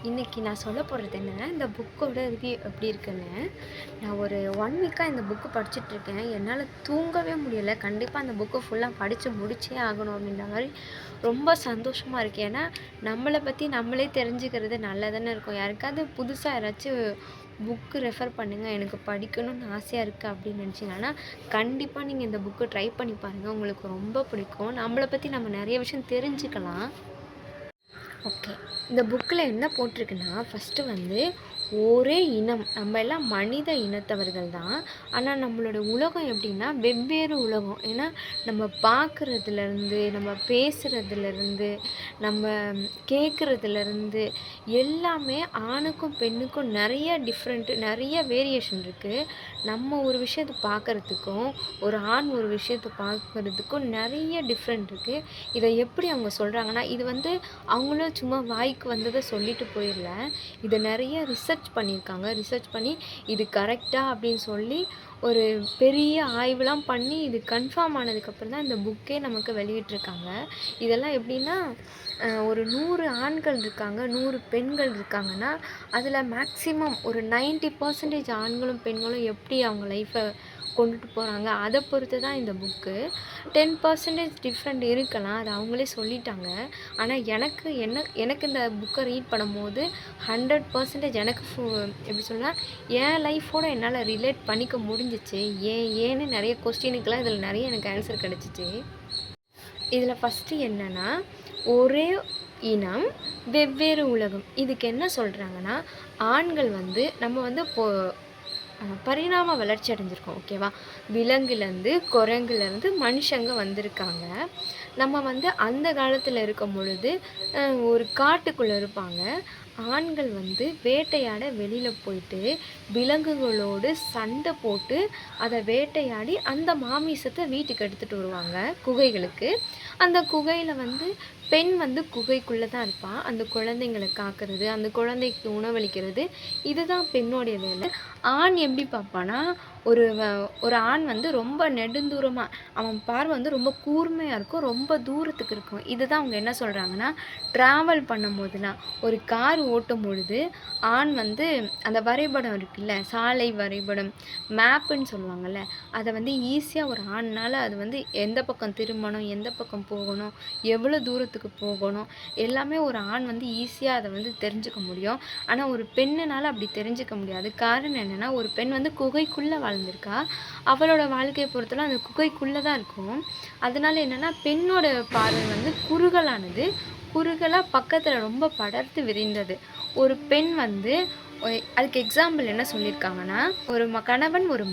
இன்றைக்கி நான் சொல்ல போகிறது என்னென்னா, இந்த புக்கோட ரிவ்யூ எப்படி இருக்குன்னு. நான் ஒரு 1 வீக்காக இந்த புக்கு படிச்சுட்ருக்கேன். என்னால் தூங்கவே முடியலை. கண்டிப்பாக அந்த புக்கு ஃபுல்லாக படித்து முடிச்சே ஆகணும் அப்படின்ற மாதிரி ரொம்ப சந்தோஷமாக இருக்குது. ஏன்னா நம்மளை பற்றி நம்மளே தெரிஞ்சுக்கிறது நல்லதானே இருக்கும். யாருக்காவது புதுசாக யாராச்சும் புக்கு ரெஃபர் பண்ணுங்கள், எனக்கு படிக்கணும்னு ஆசையாக இருக்குது அப்படின்னு நினச்சிங்கன்னா கண்டிப்பாக நீங்கள் இந்த புக்கு ட்ரை பண்ணி பாருங்கள். உங்களுக்கு ரொம்ப பிடிக்கும். நம்மளை பற்றி நம்ம நிறைய விஷயம் தெரிஞ்சுக்கலாம். ஓகே. இந்த புக்கில் என்ன போட்டிருக்குன்னா, ஃபஸ்ட்டு வந்து ஒரே இனம். நம்ம எல்லாம் மனித இனத்தவர்கள் தான். ஆனால் நம்மளோட உலகம் எப்படின்னா வெவ்வேறு உலகம். ஏன்னா நம்ம பார்க்குறதுலேருந்து, நம்ம பேசுகிறதுலேருந்து, நம்ம கேட்குறதுலேருந்து எல்லாமே ஆணுக்கும் பெண்ணுக்கும் நிறைய டிஃப்ரெண்ட்டு, நிறைய வேரியேஷன் இருக்குது. நம்ம ஒரு விஷயத்தை பார்க்குறதுக்கும், ஒரு ஆண் ஒரு விஷயத்தை பார்க்குறதுக்கும் நிறைய டிஃப்ரெண்ட் இருக்குது. இதை எப்படி அவங்க சொல்கிறாங்கன்னா, இது வந்து அவங்களும் சும்மா வாய்க்கு வந்ததை சொல்லிட்டு போயிடல. இதை நிறைய ரிசர்ச் பண்ணியிருக்காங்க. ரிசர்ச் பண்ணி இது கரெக்டா அப்படின்னு சொல்லி ஒரு பெரிய ஆய்வுலாம் பண்ணி இது கன்ஃபார்ம் ஆனதுக்கப்புறம் தான் இந்த புக்கே நமக்கு வெளியிட்டிருக்காங்க. இதெல்லாம் எப்படின்னா, ஒரு 100 ஆண்கள் இருக்காங்க, 100 பெண்கள் இருக்காங்கன்னா, அதில் மேக்ஸிமம் ஒரு 90% ஆண்களும் பெண்களும் எப்படி அவங்க லைஃப்பை கொண்டுட்டு போகிறாங்க, அதை பொறுத்து தான் இந்த புக்கு. 10% டிஃப்ரெண்ட் இருக்கலாம், அது அவங்களே சொல்லிட்டாங்க. ஆனால் எனக்கு இந்த புக்கை ரீட் பண்ணும்போது 100% எனக்கு எப்படி சொல்லலாம், என் லைஃபோடு என்னால் ரிலேட் பண்ணிக்க முடிஞ்சிச்சு. ஏன்னு நிறைய கொஸ்டினுக்கெலாம் இதில் நிறைய எனக்கு ஆன்சர் கிடச்சிச்சு. இதில் ஃபஸ்ட்டு என்னென்னா, ஒரே இனம் வெவ்வேறு உலகம். இதுக்கு என்ன சொல்கிறாங்கன்னா, ஆண்கள் வந்து நம்ம வந்து பரிணாம வளர்ச்சி அடைஞ்சிருக்கோம். ஓகேவா? விலங்குலேருந்து குரங்குலேருந்து மனுஷங்க வந்திருக்காங்க. நம்ம வந்து அந்த காலத்தில் இருக்கும் பொழுது ஒரு காட்டுக்குள்ளே இருப்பாங்க. ஆண்கள் வந்து வேட்டையாட வெளியில் போயிட்டு விலங்குகளோடு சண்டை போட்டு அதை வேட்டையாடி அந்த மாமிசத்தை வீட்டுக்கு எடுத்துகிட்டு வருவாங்க குகைகளுக்கு. அந்த குகையில் வந்து பெண் வந்து குகைக்குள்ளே தான் இருப்பாள். அந்த குழந்தைங்களை காக்கிறது, அந்த குழந்தைக்கு உணவளிக்கிறது, இதுதான் பெண்ணோடைய வேலை. ஆண் எப்படி பார்ப்பான்னா, ஒரு ஆண் வந்து ரொம்ப நெடுந்தூரமாக, அவன் பார்வை வந்து ரொம்ப கூர்மையாக இருக்கும், ரொம்ப தூரத்துக்கு இருக்கும். இதுதான் அவங்க என்ன சொல்கிறாங்கன்னா, ட்ராவல் பண்ணும்போதுலாம் ஒரு கார் ஓட்டும் பொழுது ஆண் வந்து அந்த வரைபடம் இருக்குல்ல, சாலை வரைபடம், மேப்புன்னு சொல்லுவாங்கள்ல, அதை வந்து ஈஸியாக ஒரு ஆண்னால் அது வந்து எந்த பக்கம் திரும்பணும், எந்த பக்கம் போகணும், எவ்வளோ தூரத்துக்கு போகணும், எல்லாமே ஒரு ஆண் வந்து ஈஸியாக அதை வந்து தெரிஞ்சுக்க முடியும். ஆனால் ஒரு பெண்ணுனால் அப்படி தெரிஞ்சுக்க முடியாது. காரணம் என்னென்னா, ஒரு பெண் வந்து குகைக்குள்ளே வாழ்ந்திருக்கா. அவளோட வாழ்க்கையை பொறுத்தவரை அந்த குகைக்குள்ளே தான் இருக்கும். அதனால என்னென்னா, பெண்ணோட பார்வை வந்து குறுகலாக பக்கத்தில் ரொம்ப படர்த்து விரிந்தது. ஒரு பெண் வந்து அதுக்கு எக்ஸாம்பிள் என்ன சொல்லியிருக்காங்கன்னா, ஒரு கணவன் ஒரு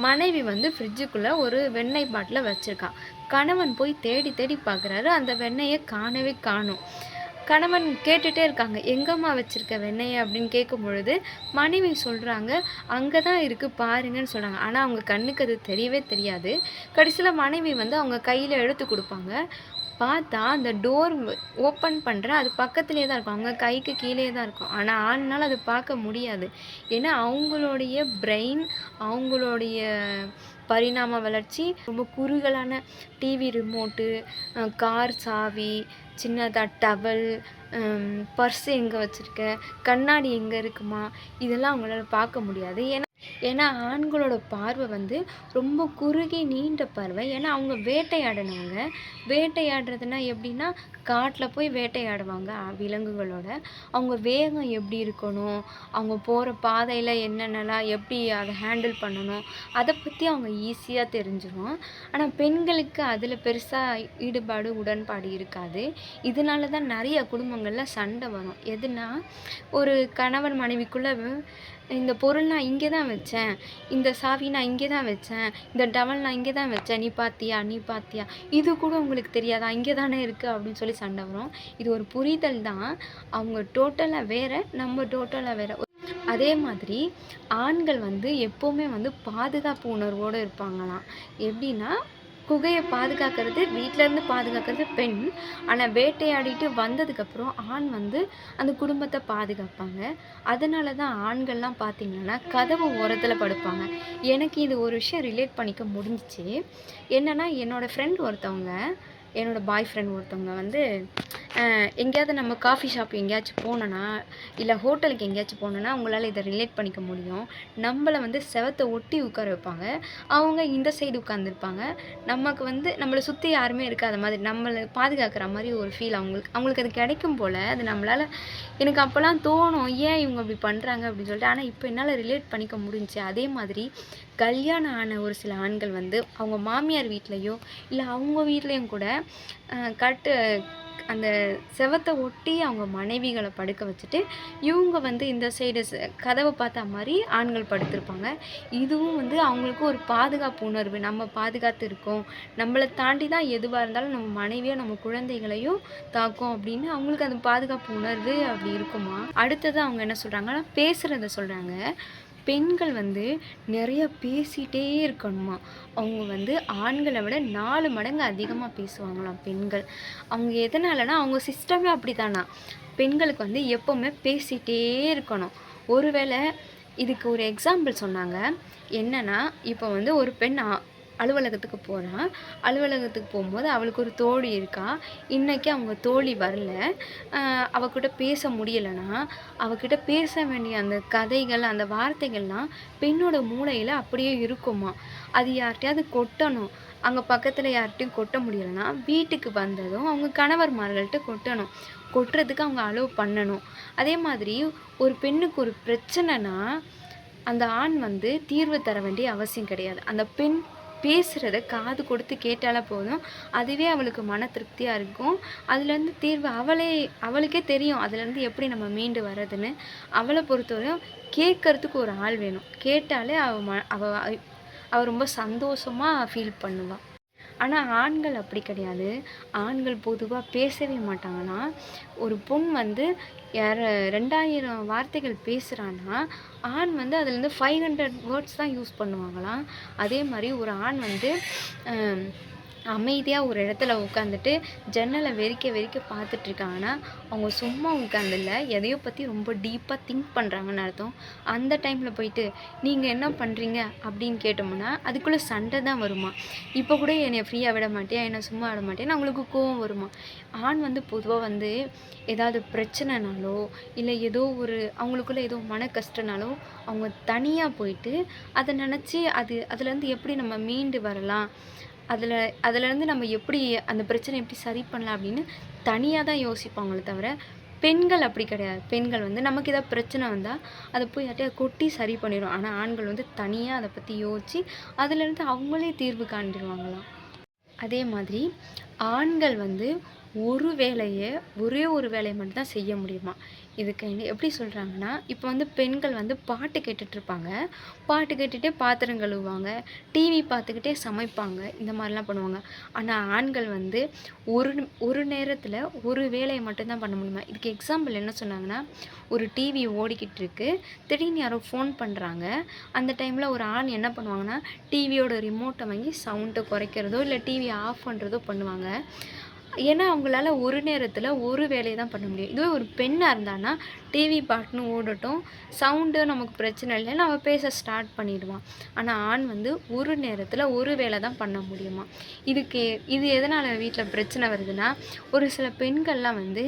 மனைவி வந்து ஃப்ரிட்ஜுக்குள்ளே ஒரு வெண்ணெய் பாட்டிலை வச்சுருக்கான். கணவன் போய் தேடி தேடி பார்க்குறாரு, அந்த வெண்ணெயை காணவே காணும். கணவன் கேட்டுகிட்டே இருக்காங்க, எங்கம்மா வச்சுருக்க வெண்ணெயை அப்படின்னு கேட்கும் பொழுது மனைவி சொல்கிறாங்க, அங்கே தான் இருக்குது பாருங்கன்னு சொல்கிறாங்க. ஆனால் அவங்க கண்ணுக்கு அது தெரியவே தெரியாது. கடைசியில் மனைவி வந்து அவங்க கையில் எடுத்து கொடுப்பாங்க. பார்த்தா அந்த டோர் ஓப்பன் பண்ணுற அது பக்கத்துலேயே தான் இருக்கும், அவங்க கைக்கு கீழே தான் இருக்கும். ஆனால் ஆண்னால் அது பார்க்க முடியாது. ஏன்னா அவங்களுடைய பிரெயின், அவங்களுடைய பரிணாம வளர்ச்சி ரொம்ப குறுகலான டிவி ரிமோட்டு, கார் சாவி, சின்னதாக டவல், பர்ஸ் எங்கே வச்சுருக்க, கண்ணாடி எங்கே இருக்குமா, இதெல்லாம் அவங்களால பார்க்க முடியாது. ஏன்னா ஆண்களோட பார்வை வந்து ரொம்ப குறுகி நீண்ட பார்வை. ஏன்னா அவங்க வேட்டையாடினவங்க. வேட்டையாடுறதுனா எப்படின்னா, காட்டில் போய் வேட்டையாடுவாங்க விலங்குகளோட. அவங்க வேகம் எப்படி இருக்கணும், அவங்க போகிற பாதையில் என்னென்னலாம் எப்படி அதை ஹேண்டில் பண்ணணும், அதை பற்றி அவங்க ஈஸியாக தெரிஞ்சிடும். ஆனால் பெண்களுக்கு அதில் பெருசாக ஈடுபாடு உடன்பாடு இருக்காது. இதனால தான் நிறைய குடும்பங்களில் சண்டை வரும். எதுனா, ஒரு கணவன் மனைவிக்குள்ளே இந்த பொருள் நான் இங்கே தான் வச்சேன், இந்த சாவி நான் இங்கே தான் வச்சேன், இந்த டவல் நான் இங்கே தான் வச்சேன், நீ பார்த்தியா, இது கூட உங்களுக்கு தெரியாதா, இங்கே தானே இருக்குது அப்படின்னு சொல்லி சண்டை வரும். இது ஒரு புரிதல் தான். அவங்க டோட்டலாக வேறு, நம்ம டோட்டலாக வேறு. அதே மாதிரி ஆண்கள் வந்து எப்போவுமே வந்து பாதுகாப்பு உணர்வோடு இருப்பாங்களாம். எப்படின்னா, குகையை பாதுகாக்கிறது, வீட்டிலேருந்து பாதுகாக்கிறது பெண். ஆனால் வேட்டையாடிட்டு வந்ததுக்கப்புறம் ஆண் வந்து அந்த குடும்பத்தை பாதுகாப்பாங்க. அதனால தான் ஆண்கள்லாம் பார்த்திங்கன்னா கதவு ஓரத்தில் படுப்பாங்க. எனக்கு இது ஒரு விஷயம் ரிலேட் பண்ணிக்க முடிஞ்சிச்சு. என்னென்னா, என்னோடய பாய் ஃப்ரெண்ட் ஒருத்தவங்க வந்து எங்கேயாவது நம்ம காஃபி ஷாப் எங்கேயாச்சும் போனோன்னா, இல்ல ஹோட்டலுக்கு எங்கேயாச்சும் போனோன்னா, உங்களால இத ரிலேட் பண்ணிக்க முடியும். நம்மள வந்து செவத்த ஒட்டி உட்கார வைப்பாங்க. அவங்க இந்த சைடு உட்காந்துருப்பாங்க. நமக்கு வந்து நம்மள சுத்தி யாருமே இருக்காத மாதிரி, நம்மள பாதுகாக்கிற மாரி ஒரு ஃபீல் அவங்களுக்கு அவங்களுக்கு அது கிடைக்கும் போல. அது நம்மளால எனக்கு அப்போலாம் தோணும், ஏன் இவங்க இப்படி பண்றாங்க அப்படின்னு சொல்லிட்டு. ஆனா, இப்ப என்னால ரிலேட் பண்ணிக்க முடிஞ்சுச்சு. அதே மாதிரி கல்யாணம் ஆன ஒரு சில ஆண்கள் வந்து, அவங்க மாமியார் வீட்லயோ, இல்ல அவங்க வீட்லயும் கூட கட்டு அந்த செவத்த ஒட்டி அவங்க மனைவிகள படுக்க வச்சுட்டு, இவங்க வந்து இந்த சைடு கதவ பார்த்தா மாரி ஆண்கள் படுத்திருப்பாங்க. இதுவும் வந்து அவங்களுக்கு ஒரு பாதுகாப்பு உணர்வு. நம்ம பாதுகாத்து இருக்கோம். நம்மள தாண்டி தான் எதுவா இருந்தாலும் நம்ம மனைவியோ, நம்ம குழந்தைகளையும் தாக்கும் அப்படின்னு அவங்களுக்கு அந்த பாதுகாப்பு உணர்வு அப்படி இருக்குமா. அடுத்தது அவங்க என்ன சொல்றாங்கன்னா, பேசுறத சொல்றாங்க. பெண்கள் வந்து நிறைய பேசிட்டே இருக்கணுமா. அவங்க வந்து ஆண்கள விட 4 மடங்கு அதிகமா பேசுவாங்களாம் பெண்கள். அவங்க எதனாலனா, அவங்க சிஸ்டமே அப்படித்தானாம். பெண்களுக்கு வந்து எப்பவுமே பேசிட்டே இருக்கணும். ஒருவேள இதுக்கு ஒரு எக்ஸாம்பிள் சொன்னாங்க. என்னன்னா, இப்போ வந்து ஒரு பெண் அலுவலகத்துக்கு போறா. அலுவலகத்துக்கு போம்போது அவளுக்கு ஒரு தோழி இருக்கா. இன்னைக்கு அவங்க தோழி வரல. அவகிட்ட பேச முடியலன்னா, அவகிட்ட பேச வேண்டிய அந்த கதைகள், அந்த வார்த்தைகள்லாம் பெண்ணோட மூளையில அப்படியே இருக்குமாம். அது யார்ட்டயாவது கொட்டணும். அங்க பக்கத்துல யார்ட்டயும் கொட்ட முடியலன்னா, வீட்டுக்கு வந்ததும் அவங்க கணவர்மார்கள்ட்ட கொட்டணும். கொட்டுறதுக்கு அவங்க அலோவ் பண்ணணும். அதே மாதிரி ஒரு பெண்ணுக்கு ஒரு பிரச்சனைனா, அந்த ஆண் வந்து தீர்வு தர வேண்டிய அவசியம் கிடையாது. அந்த பெண் பேசுறத காது கொடுத்து கேட்டாலே போதும். அதுவே அவளுக்கு மன திருப்தியா இருக்கும். அதுலேருந்து தீர்வு அவளுக்கே தெரியும். அதுலேருந்து எப்படி நம்ம மீண்டு வர்றதுன்னு. அவள பொறுத்தவரையும் கேட்கறதுக்கு ஒரு ஆள் வேணும். கேட்டாலே அவ ரொம்ப சந்தோஷமா ஃபீல் பண்ணுவா. ஆனா, ஆண்கள் அப்படி கிடையாது. ஆண்கள் பொதுவா பேசவே மாட்டாங்களாம். ஒரு பொண் வந்து 2000 வார்த்தைகள் பேசுறான்னா, ஆண் வந்து அதுலேருந்து 500 வேர்ட்ஸ் தான் யூஸ் பண்ணுவாங்களாம். அதே மாரி ஒரு ஆண் வந்து அ அமைதியா ஒரு இடத்துல உட்காந்துட்டு ஜன்னல வெறிக்க வெறிக்க பார்த்துட்டு இருக்காங்கன்னா, அவங்க சும்மா உட்காந்துல்ல, எதையோ பத்தி ரொம்ப டீப்பா திங்க் பண்றாங்கன்னு அர்த்தம். அந்த டைம்ல போயிட்டு, "நீங்க என்ன பண்றீங்க?" அப்படின்னு கேட்டோம்னா, அதுக்குள்ள சண்டை தான் வருமா. "இப்ப கூட என்னைய ஃப்ரீயா விட மாட்டியா? என்ன சும்மா விட மாட்டியான்னு" அவங்களுக்கு கோவம் வருமா. ஆண் வந்து பொதுவா வந்து ஏதாவது பிரச்சனைனாலோ, இல்ல ஏதோ ஒரு அவங்களுக்குள்ள ஏதோ மன கஷ்டனாலோ, அவங்க தனியா போயிட்டு, அத நெனச்சு அதுலேருந்து எப்படி நம்ம மீண்டு வரலாம்? அதுல அதுலேருந்து நம்ம எப்படி அந்த பிரச்சனைய எப்படி சரி பண்ணலாம் அப்படின்னு தனியா தான் யோசிப்பாங்களே தவிர, பெண்கள் அப்படி கிடையாது. பெண்கள் வந்து நமக்கு ஏதாவது பிரச்சனை வந்தா, அத போய் யார்ட்டயாவது கொட்டி சரி பண்ணிரும். ஆனா, ஆண்கள் வந்து தனியா அத பத்தி யோசிச்சு, அதுலேருந்து அவங்களே தீர்வு காண்பிருவாங்களாம். அதே மாதிரி ஆண்கள் வந்து ஒரு வேலைய ஒரே ஒரு வேலைய மட்டும் தான் செய்ய முடியுமா. இதுக்கு எப்படி சொல்றாங்கன்னா, இப்போ வந்து பெண்கள் வந்து பாட்டு கேட்டுட்டு இருப்பாங்க. பாட்டு கேட்டுட்டே பாத்திரம் கழுவுவாங்க. டிவி பார்த்துக்கிட்டே சமைப்பாங்க. இந்த மாரிலாம் பண்ணுவாங்க. ஆனா ஆண்கள் வந்து ஒரு ஒரு நேரத்துல ஒரு வேலைய மட்டும் தான் பண்ண முடியுமா. இதுக்கு எக்ஸாம்பிள் என்ன சொன்னாங்கன்னா, ஒரு டிவி ஓடிக்கிட்டு இருக்கு. திடீர்னு யாரோ ஃபோன் பண்றாங்க. அந்த டைம்ல ஒரு ஆண் என்ன பண்ணுவாங்கன்னா, டிவியோட ரிமோட்ட வாங்கி சவுண்ட குறைக்கிறதோ, இல்ல டிவிய ஆஃப் பண்றதோ பண்ணுவாங்க. ஏன்னா, அவங்களால ஒரு நேரத்துல ஒரு வேலைய தான் பண்ண முடியும். இதுவே ஒரு பெண்ணா இருந்தான்னா, டிவி பாட்டுன்னு ஓடட்டும், சவுண்டு நமக்கு பிரச்சனை இல்லன்னு அவ பேச ஸ்டார்ட் பண்ணிடுவா. ஆனா, ஆண் வந்து ஒரு நேரத்துல ஒரு வேல தான் பண்ண முடியுமாம். இது எதனால வீட்ல பிரச்சனை வருதுன்னா, ஒரு சில பெண்கள்லாம் வந்து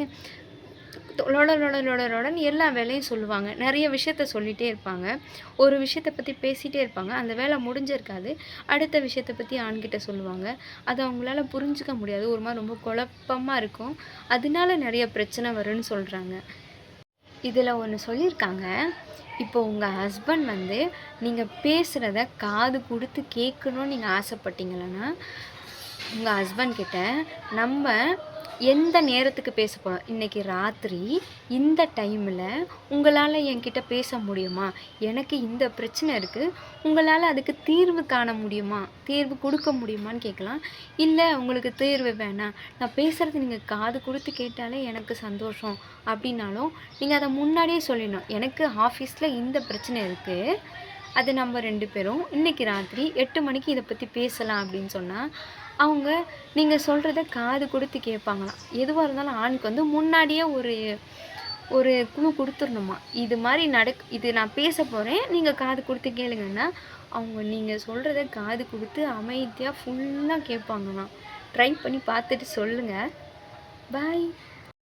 லொட லொட லொட லொடன்னு எல்லா வேலையும் சொல்லுவாங்க. நெறைய விஷயத்த சொல்லிட்டே இருப்பாங்க. ஒரு விஷயத்த பத்தி பேசிட்டே இருப்பாங்க. அந்த வேலை முடிஞ்சிருக்காது. அடுத்த விஷயத்த பத்தி ஆண்கிட்ட சொல்லுவாங்க. அது அவங்களால புரிஞ்சுக்க முடியாது. ஒரு மாரி ரொம்ப குழப்பமா இருக்கும். அதனால நெறைய பிரச்சனை வரும்னு சொல்றாங்க. இதுல ஒண்ணு சொல்லியிருக்காங்க. இப்போ உங்க ஹஸ்பண்ட் வந்து நீங்க பேசுறத காது குடுத்து கேட்கணும்னு நீங்க ஆசைப்பட்டீங்கன்னா, உங்க ஹஸ்பண்ட் கிட்ட நம்ம எந்த நேரத்துக்கு பேச போறோம்? இன்னைக்கு ராத்திரி இந்த டைம்ல உங்களால என்கிட்ட பேச முடியுமா? எனக்கு இந்த பிரச்சனை இருக்கு. உங்களால அதுக்கு தீர்வு காண முடியுமா? தீர்வு குடுக்க முடியுமான்னு கேட்கலாம். இல்ல உங்களுக்கு தீர்வு வேணாம். நான் பேசுறது நீங்க காது குடுத்து கேட்டாலே எனக்கு சந்தோஷம் அப்டின்னாலும், நீங்க அத முன்னாடியே சொல்லிடணும். எனக்கு ஆஃபீஸ்ல இந்த பிரச்சனை இருக்கு. அது நம்ம 2 பேரும் இன்னைக்கு ராத்திரி 8 மணிக்கு இத பத்தி பேசலாம் அப்படின்னு சொன்னா, அவங்க நீங்க சொல்றத காது குடுத்து கேட்பாங்களாம். எதுவா இருந்தாலும் ஆணுக்கு வந்து முன்னாடியே ஒரு ஒரு குழு குடுத்துரணுமா. இது நான் பேசப் போறேன். நீங்க காது குடுத்து கேளுங்கன்னா, அவங்க நீங்க சொல்றத காது குடுத்து அமைதியா ஃபுல்லா கேட்பாங்களாம். ட்ரை பண்ணி பார்த்துட்டு சொல்லுங்க. பாய்.